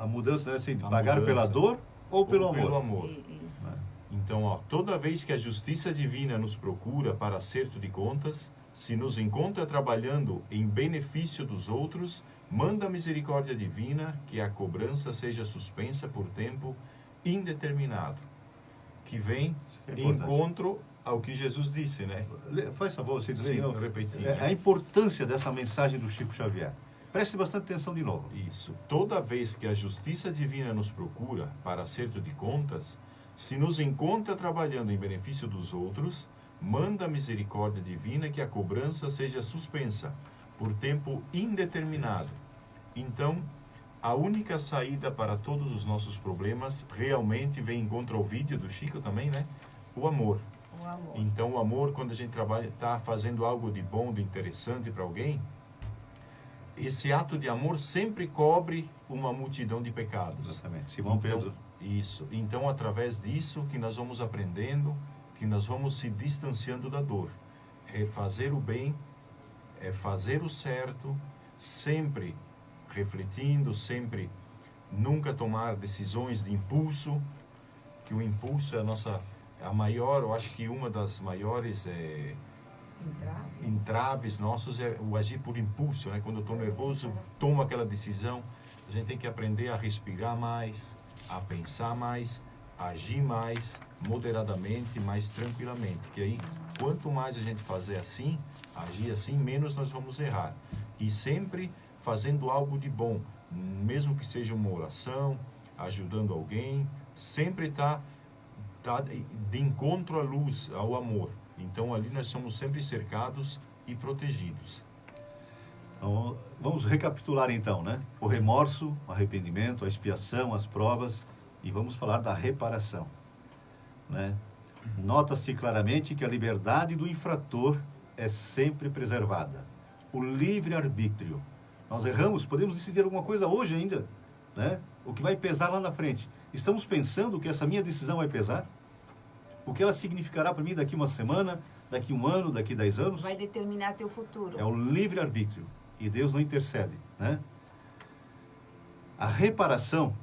A mudança deve ser de A pagar mudança. pela dor ou pelo amor? Pelo amor. Isso. Né? Então, toda vez que a justiça divina nos procura para acerto de contas, se nos encontra trabalhando em benefício dos outros, manda a misericórdia divina que a cobrança seja suspensa por tempo indeterminado. Que vem é de importante. encontro ao que Jesus disse, né? Faz favor, você Sim, dizer eu repeti. a importância dessa mensagem do Chico Xavier. Preste bastante atenção de novo. Isso. Toda vez que a justiça divina nos procura para acerto de contas, se nos encontra trabalhando em benefício dos outros, manda a misericórdia divina que a cobrança seja suspensa por tempo indeterminado. Então, a única saída para todos os nossos problemas realmente vem contra o vídeo do Chico também, né? O amor. O amor. Então, o amor, quando a gente trabalha, está fazendo algo de bom, de interessante para alguém, esse ato de amor sempre cobre uma multidão de pecados. Exatamente. Simão Então, Pedro. Isso. Então, através disso que nós vamos aprendendo, que nós vamos se distanciando da dor. É fazer o bem, é fazer o certo, sempre refletindo, sempre nunca tomar decisões de impulso, que o impulso é a maior, eu acho que uma das maiores entraves nossos é o agir por impulso, né? Quando eu estou nervoso, tomo aquela decisão. A gente tem que aprender a respirar mais, a pensar mais, a agir mais, moderadamente, mais tranquilamente. Que aí, quanto mais a gente fazer assim, agir assim, menos nós vamos errar. E sempre fazendo algo de bom, mesmo que seja uma oração, ajudando alguém, sempre tá de encontro à luz, ao amor. Então, ali nós somos sempre cercados e protegidos. Então, vamos recapitular então, né? O remorso, o arrependimento, a expiação, as provas, e vamos falar da reparação, né? Nota-se claramente que a liberdade do infrator é sempre preservada. O livre-arbítrio. Nós erramos, podemos decidir alguma coisa hoje ainda, né? O que vai pesar lá na frente. Estamos pensando que essa minha decisão vai pesar? O que ela significará para mim daqui uma semana, daqui um ano, daqui 10 anos? Vai determinar teu futuro. É o livre-arbítrio. E Deus não intercede, né? A reparação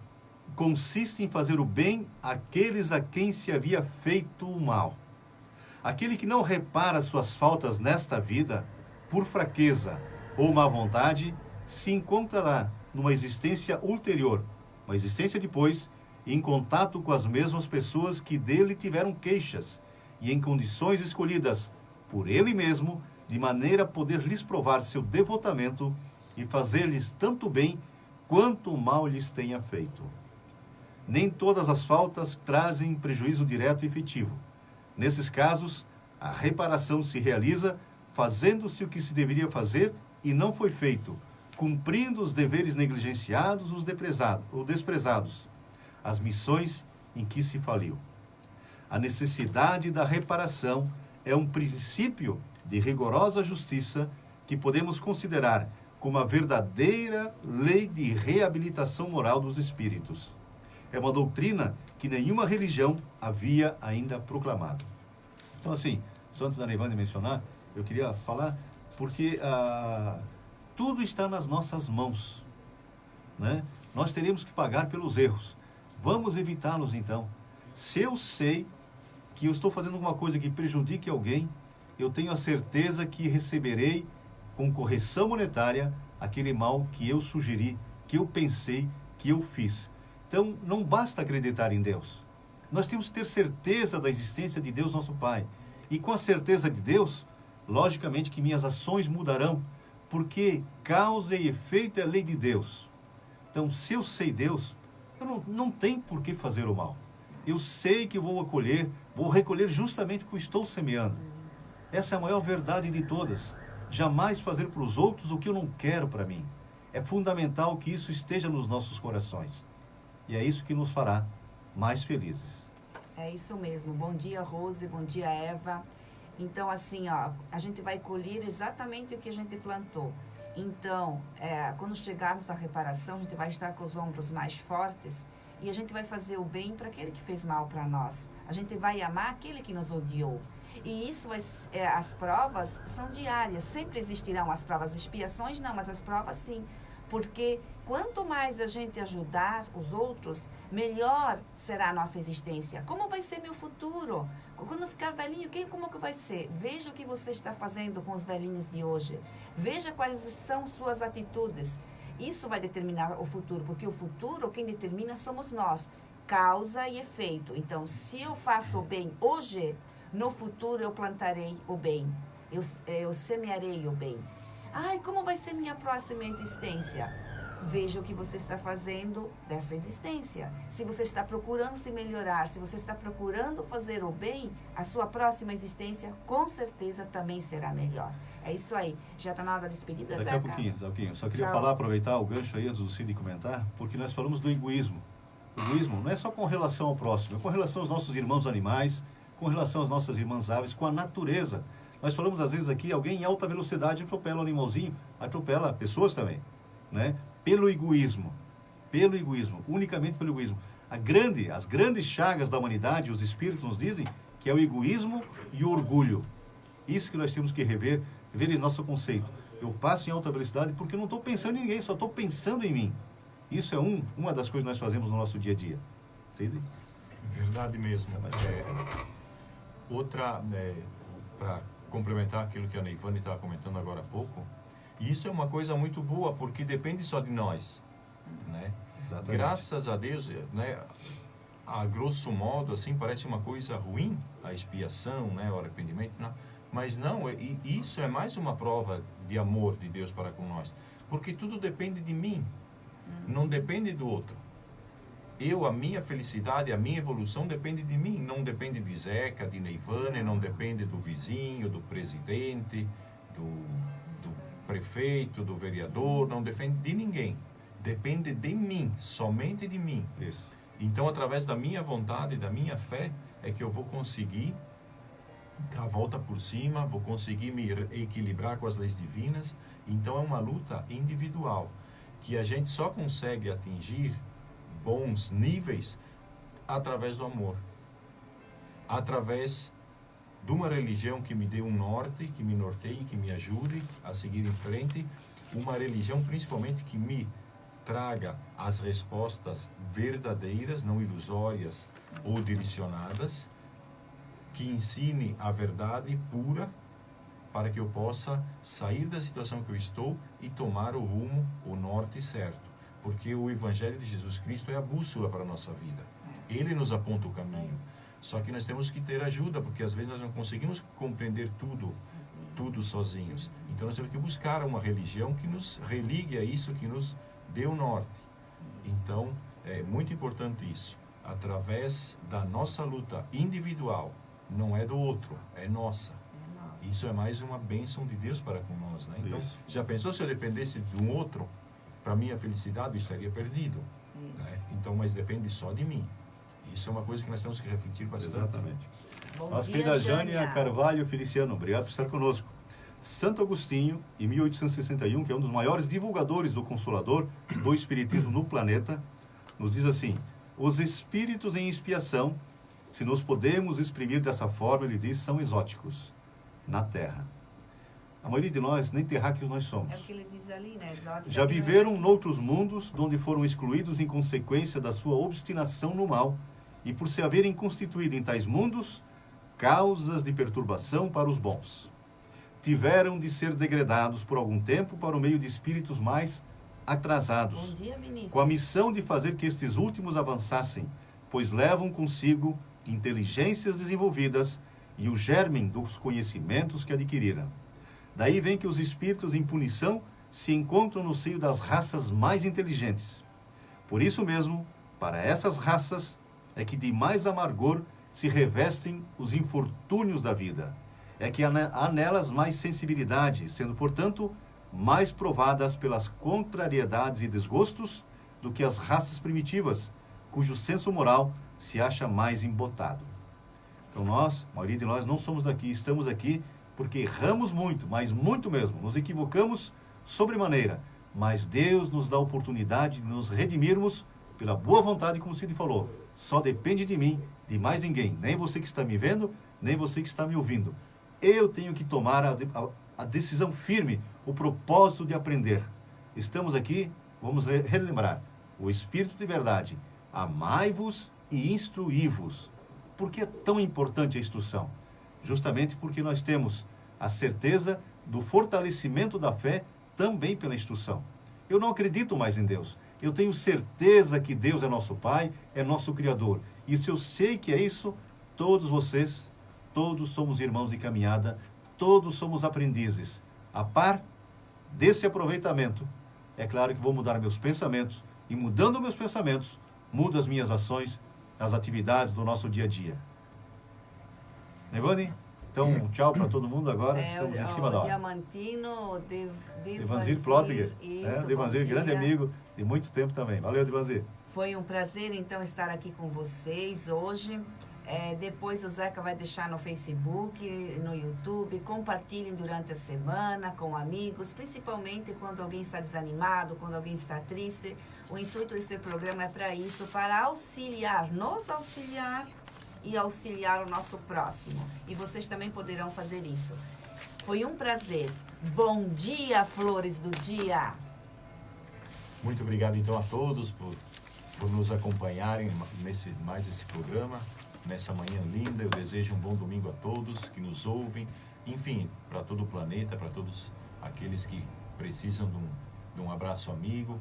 consiste em fazer o bem àqueles a quem se havia feito o mal. Aquele que não repara suas faltas nesta vida, por fraqueza ou má vontade, se encontrará numa existência ulterior, uma existência depois, em contato com as mesmas pessoas que dele tiveram queixas e em condições escolhidas por ele mesmo, de maneira a poder lhes provar seu devotamento e fazer-lhes tanto bem quanto o mal lhes tenha feito. Nem todas as faltas trazem prejuízo direto e efetivo. Nesses casos, a reparação se realiza fazendo-se o que se deveria fazer e não foi feito, cumprindo os deveres negligenciados ou desprezados, as missões em que se faliu. A necessidade da reparação é um princípio de rigorosa justiça que podemos considerar como a verdadeira lei de reabilitação moral dos espíritos. É uma doutrina que nenhuma religião havia ainda proclamado. Então, assim, só antes da Neivane mencionar, eu queria falar porque tudo está nas nossas mãos, né? Nós teremos que pagar pelos erros. Vamos evitá-los, então. Se eu sei que eu estou fazendo alguma coisa que prejudique alguém, eu tenho a certeza que receberei com correção monetária aquele mal que eu sugeri, que eu pensei, que eu fiz. Então, não basta acreditar em Deus. Nós temos que ter certeza da existência de Deus, nosso Pai. E com a certeza de Deus, logicamente que minhas ações mudarão, porque causa e efeito é a lei de Deus. Então, se eu sei Deus, eu não tenho por que fazer o mal. Eu sei que vou recolher justamente o que eu estou semeando. Essa é a maior verdade de todas. Jamais fazer para os outros o que eu não quero para mim. É fundamental que isso esteja nos nossos corações. E é isso que nos fará mais felizes. É isso mesmo. Bom dia, Rose. Bom dia, Eva. Então, assim, ó, a gente vai colher exatamente o que a gente plantou. Então, quando chegarmos à reparação, a gente vai estar com os ombros mais fortes e a gente vai fazer o bem para aquele que fez mal para nós. A gente vai amar aquele que nos odiou. E isso, as provas são diárias. Sempre existirão as provas, expiações não, mas as provas sim. Porque quanto mais a gente ajudar os outros, melhor será a nossa existência. Como vai ser meu futuro? Quando eu ficar velhinho, como que vai ser? Veja o que você está fazendo com os velhinhos de hoje. Veja quais são suas atitudes. Isso vai determinar o futuro, porque o futuro, quem determina somos nós. Causa e efeito. Então, se eu faço o bem hoje, no futuro eu plantarei o bem. Eu semearei o bem. Ai, como vai ser minha próxima existência? Veja o que você está fazendo dessa existência. Se você está procurando se melhorar, se você está procurando fazer o bem, a sua próxima existência com certeza também será melhor. É isso aí. Já está na hora da despedida, Zeca? Daqui a pouquinho. Só queria aproveitar o gancho aí antes do Cid comentar, porque nós falamos do egoísmo. O egoísmo não é só com relação ao próximo, é com relação aos nossos irmãos animais, com relação às nossas irmãs aves, com a natureza. Nós falamos às vezes aqui, alguém em alta velocidade atropela um animalzinho, atropela pessoas também, né? Pelo egoísmo, unicamente pelo egoísmo. As grandes chagas da humanidade, os espíritos nos dizem que é o egoísmo e o orgulho. Isso que nós temos que rever em nosso conceito. Eu passo em alta velocidade porque eu não estou pensando em ninguém, só estou pensando em mim. Isso é uma das coisas que nós fazemos no nosso dia a dia. Cid? Verdade mesmo. Outra, para complementar aquilo que a Neivane estava comentando agora há pouco, isso é uma coisa muito boa, porque depende só de nós, né? Graças a Deus, né? A grosso modo, assim, parece uma coisa ruim, a expiação, né? O arrependimento, não. Mas não, isso é mais uma prova de amor de Deus para com nós, porque tudo depende de mim, não depende do outro. A minha felicidade, a minha evolução depende de mim, não depende de Zeca, de Neivane, não depende do vizinho, do presidente, do prefeito, do vereador, não depende de ninguém. Depende de mim, somente de mim. Isso. Então, através da minha vontade, da minha fé, é que eu vou conseguir dar a volta por cima, vou conseguir me equilibrar com as leis divinas. Então, é uma luta individual, que a gente só consegue atingir bons níveis através do amor, através de uma religião que me dê um norte, que me norteie, que me ajude a seguir em frente, uma religião principalmente que me traga as respostas verdadeiras, não ilusórias ou direcionadas, que ensine a verdade pura para que eu possa sair da situação que eu estou e tomar o rumo, o norte certo. Porque o Evangelho de Jesus Cristo é a bússola para a nossa vida. Ele nos aponta o caminho. Só que nós temos que ter ajuda, porque às vezes nós não conseguimos compreender tudo sozinhos. Então nós temos que buscar uma religião que nos religue a isso, que nos dê o norte. Então é muito importante isso. Através da nossa luta individual, não é do outro, é nossa. Isso é mais uma bênção de Deus para com nós, né? Então, já pensou se eu dependesse de um outro, para minha felicidade eu estaria perdido, né? Então, mas depende só de mim. Isso é uma coisa que nós temos que refletir bastante. Exatamente. Bom Nossa dia, querida Jânia Carvalho Feliciano, obrigado por estar conosco. Santo Agostinho, em 1861, que é um dos maiores divulgadores do Consolador do Espiritismo no planeta, nos diz assim: os espíritos em expiação, se nos podemos exprimir dessa forma, ele diz, são exóticos na Terra. A maioria de nós, nem terráqueos nós somos. É o que ele diz ali, né? Exótico. Já viveram noutros mundos, onde foram excluídos em consequência da sua obstinação no mal, e por se haverem constituído em tais mundos, causas de perturbação para os bons. Tiveram de ser degradados por algum tempo para o meio de espíritos mais atrasados, Bom dia, Vinícius. com a missão de fazer que estes últimos avançassem, pois levam consigo inteligências desenvolvidas e o germen dos conhecimentos que adquiriram. Daí vem que os espíritos em punição se encontram no seio das raças mais inteligentes. Por isso mesmo, para essas raças é que de mais amargor se revestem os infortúnios da vida. É que há nelas mais sensibilidade, sendo, portanto, mais provadas pelas contrariedades e desgostos do que as raças primitivas, cujo senso moral se acha mais embotado. Então nós, a maioria de nós, não somos daqui, estamos aqui porque erramos muito, mas muito mesmo, nos equivocamos sobremaneira, mas Deus nos dá a oportunidade de nos redimirmos pela boa vontade, como o Cid falou. Só depende de mim, de mais ninguém, nem você que está me vendo, nem você que está me ouvindo. Eu tenho que tomar a decisão firme, o propósito de aprender. Estamos aqui, vamos relembrar, o Espírito de verdade, amai-vos e instruí-vos. Por que é tão importante a instrução? Justamente porque nós temos a certeza do fortalecimento da fé também pela instrução. Eu não acredito mais em Deus. Eu tenho certeza que Deus é nosso Pai, é nosso Criador. E se eu sei que é isso, todos vocês, todos somos irmãos de caminhada, todos somos aprendizes. A par desse aproveitamento, é claro que vou mudar meus pensamentos, e mudando meus pensamentos, mudo as minhas ações, as atividades do nosso dia a dia. Nevani? Então, tchau para todo mundo agora. Estamos em cima da hora. Diamantino, Devanzir Plottiger. Isso, Devanzir, grande amigo de muito tempo também. Valeu, Devanzir. Foi um prazer, então, estar aqui com vocês hoje. Depois o Zeca vai deixar no Facebook, no YouTube. Compartilhem durante a semana com amigos, principalmente quando alguém está desanimado, quando alguém está triste. O intuito desse programa é para isso, para auxiliar, nos auxiliar e auxiliar o nosso próximo. E vocês também poderão fazer isso. Foi um prazer. Bom dia, Flores do Dia! Muito obrigado, então, a todos por nos acompanharem mais esse programa, nessa manhã linda. Eu desejo um bom domingo a todos que nos ouvem, enfim, para todo o planeta, para todos aqueles que precisam de um abraço amigo.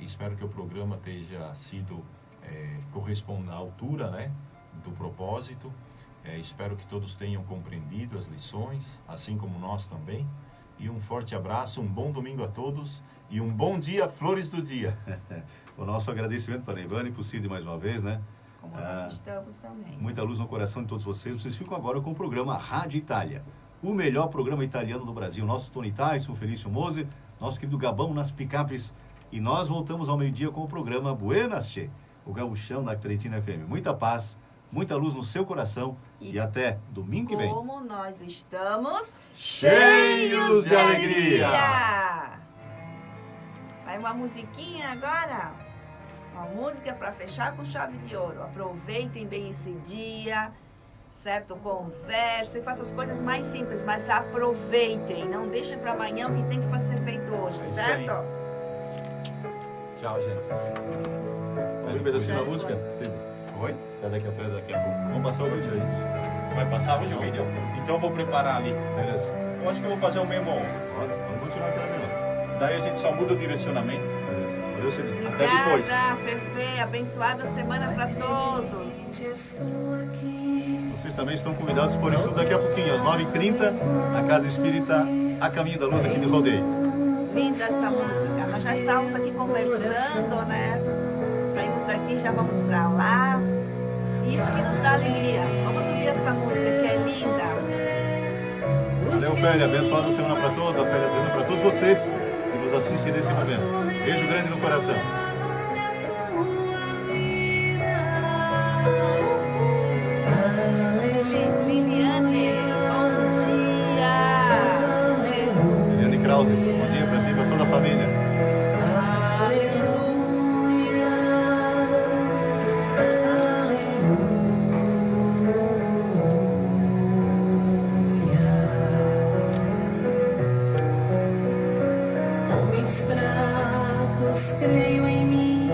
Espero que o programa tenha sido corresponda à altura, né, do propósito. Espero que todos tenham compreendido as lições, assim como nós também. E um forte abraço, um bom domingo a todos e um bom dia, Flores do Dia. O nosso agradecimento para a Ivane e para o Cid mais uma vez, né? Como nós estamos também. Muita luz no coração de todos vocês. Vocês ficam agora com o programa Rádio Itália, o melhor programa italiano do Brasil. Nosso Tony Tyson, Felício Moser, nosso querido Gabão nas picapes. E nós voltamos ao meio-dia com o programa Buenas Che, o gauchão da Acreditina FM. Muita paz, muita luz no seu coração e até domingo que vem. Como nós estamos cheios de alegria! Vai uma musiquinha agora? Uma música para fechar com chave de ouro. Aproveitem bem esse dia, certo? Conversem, façam as coisas mais simples, mas aproveitem. Não deixem para amanhã o que tem que ser feito hoje, certo? Tchau, gente. Mais um pedacinho da música? Sim. Oi? Até daqui a pouco. Vamos passar o noite aí. Vai passar hoje o vídeo? Então eu vou preparar ali. Beleza. Eu acho que eu vou fazer o mesmo. Vamos continuar aquela melhor. Daí a gente só muda o direcionamento. Beleza. Valeu, Celina. Até depois. Obrigada, Fefe. Abençoada semana para todos. Vocês também estão convidados por isso daqui a pouquinho, às 9h30, na Casa Espírita A Caminho da Luz, aqui de Rodeio. Linda essa música. Nós já estávamos aqui conversando, né? Saímos daqui, já vamos para lá. Isso que nos dá alegria. Vamos ouvir essa música que é linda. Valeu, Félia. Abençoada semana para todos. A Félia dizendo para todos vocês que nos assistem nesse momento. Beijo grande no coração. Liliane, bom dia. Liliane Krause, bom dia para ti e para toda a família. Homens fracos, creio em mim.